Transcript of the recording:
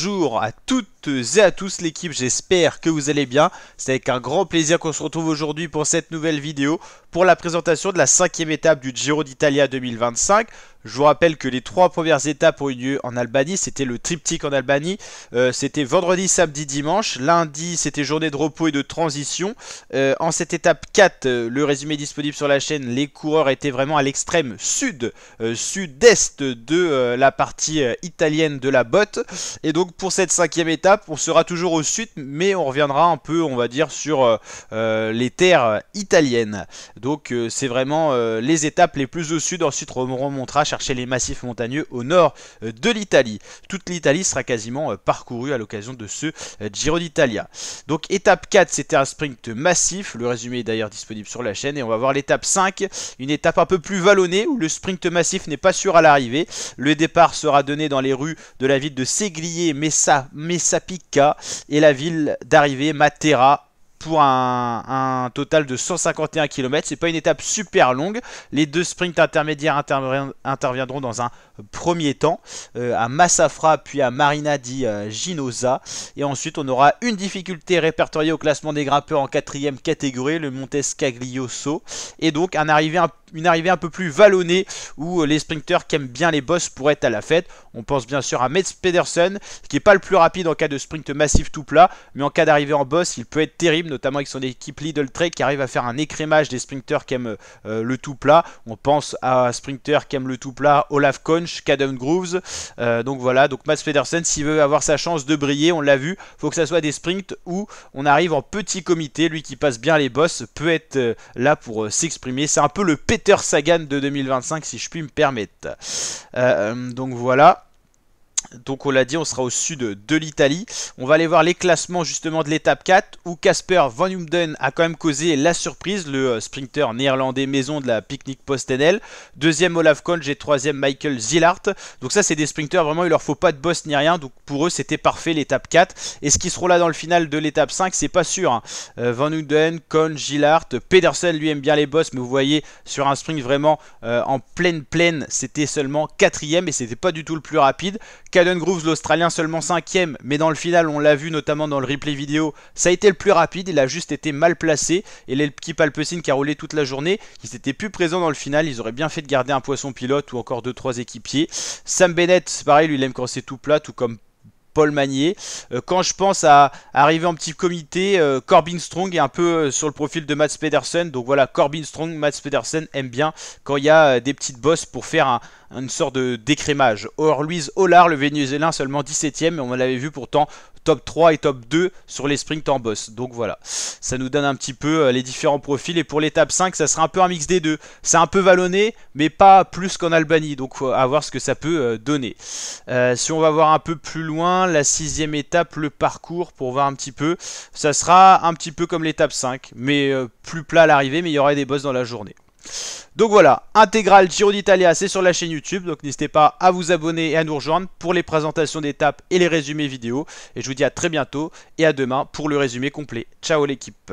Bonjour à toutes et à tous l'équipe, j'espère que vous allez bien. C'est avec un grand plaisir qu'on se retrouve aujourd'hui pour cette nouvelle vidéo pour la présentation de la 5e étape du Giro d'Italia 2025. Je vous rappelle que les 3 premières étapes ont eu lieu en Albanie, c'était le triptyque en Albanie, c'était vendredi, samedi, dimanche. Lundi, c'était journée de repos et de transition. En cette étape 4, le résumé est disponible sur la chaîne, les coureurs étaient vraiment à l'extrême sud, sud-est de la partie italienne de la botte. Et donc pour cette 5e étape, on sera toujours au sud, mais on reviendra un peu, on va dire, sur les terres italiennes. Donc c'est vraiment les étapes les plus au sud. Ensuite on remontera chercher les massifs montagneux au nord de l'Italie. Toute l'Italie sera quasiment parcourue à l'occasion de ce Giro d'Italia. Donc étape 4, c'était un sprint massif. Le résumé est d'ailleurs disponible sur la chaîne. Et on va voir l'étape 5, une étape un peu plus vallonnée où le sprint massif n'est pas sûr à l'arrivée. Le départ sera donné dans les rues de la ville de Seglier, Messapica et la ville d'arrivée Matera, pour un total de 151 km. C'est pas une étape super longue. Les 2 sprints intermédiaires interviendront dans un premier temps à Massafra puis à Marina di Ginosa. Et ensuite on aura une difficulté répertoriée au classement des grimpeurs en 4e catégorie, le Monte Scaglioso. Et donc une arrivée un peu plus vallonnée où les sprinteurs qui aiment bien les bosses pourraient être à la fête. On pense bien sûr à Mats Pedersen, qui n'est pas le plus rapide en cas de sprint massif tout plat, mais en cas d'arrivée en boss, il peut être terrible, notamment avec son équipe Lidl Trek qui arrive à faire un écrémage des sprinteurs qui aiment le tout plat. On pense à un sprinter qui aime le tout plat, Olaf Konch, Caden Grooves. Donc voilà, donc Mats Pedersen, s'il veut avoir sa chance de briller, on l'a vu, il faut que ça soit des sprints où on arrive en petit comité. Lui qui passe bien les boss peut être là pour s'exprimer. C'est un peu le Peter Sagan de 2025 si je puis me permettre. Donc voilà. Donc on l'a dit, on sera au sud de l'Italie. On va aller voir les classements justement de l'étape 4 où Casper Van Humden a quand même causé la surprise, le sprinter néerlandais maison de la Picnic Post-NL. Deuxième Olaf Konch et troisième Michael Zillart. Donc ça c'est des sprinters vraiment, il leur faut pas de boss ni rien. Donc pour eux c'était parfait l'étape 4. Est-ce qu'ils seront là dans le final de l'étape 5? C'est pas sûr, hein. Van Humden, Konch, Zillart, Pedersen lui aime bien les boss, mais vous voyez sur un sprint vraiment en pleine plaine c'était seulement 4e et c'était pas du tout le plus rapide. Caden Grooves, l'Australien, seulement 5e, mais dans le final, on l'a vu notamment dans le replay vidéo, ça a été le plus rapide, il a juste été mal placé, et l'équipe Alpecin qui a roulé toute la journée, ils n'étaient plus présents dans le final, ils auraient bien fait de garder un poisson pilote ou encore 2-3 équipiers. Sam Bennett, pareil, lui il aime quand c'est tout plat, tout comme Paul Magnier. Quand je pense à arriver en petit comité, Corbin Strong est un peu sur le profil de Mats Pedersen. Donc voilà, Corbin Strong, Mats Pedersen aime bien quand il y a des petites bosses pour faire une sorte de décrémage. Or, Luis Olar, le Vénézuélien, seulement 17e, mais on l'avait vu pourtant top 3 et top 2 sur les sprints en boss. Donc voilà, ça nous donne un petit peu les différents profils. Et pour l'étape 5, ça sera un peu un mix des deux. C'est un peu vallonné, mais pas plus qu'en Albanie. Donc à voir ce que ça peut donner. Si on va voir un peu plus loin, la 6e étape, le parcours, pour voir un petit peu, ça sera un petit peu comme l'étape 5, mais plus plat à l'arrivée, mais il y aura des boss dans la journée. Donc voilà, intégral Giro d'Italia, c'est sur la chaîne YouTube, donc n'hésitez pas à vous abonner et à nous rejoindre pour les présentations d'étapes et les résumés vidéo. Et je vous dis à très bientôt et à demain pour le résumé complet. Ciao l'équipe.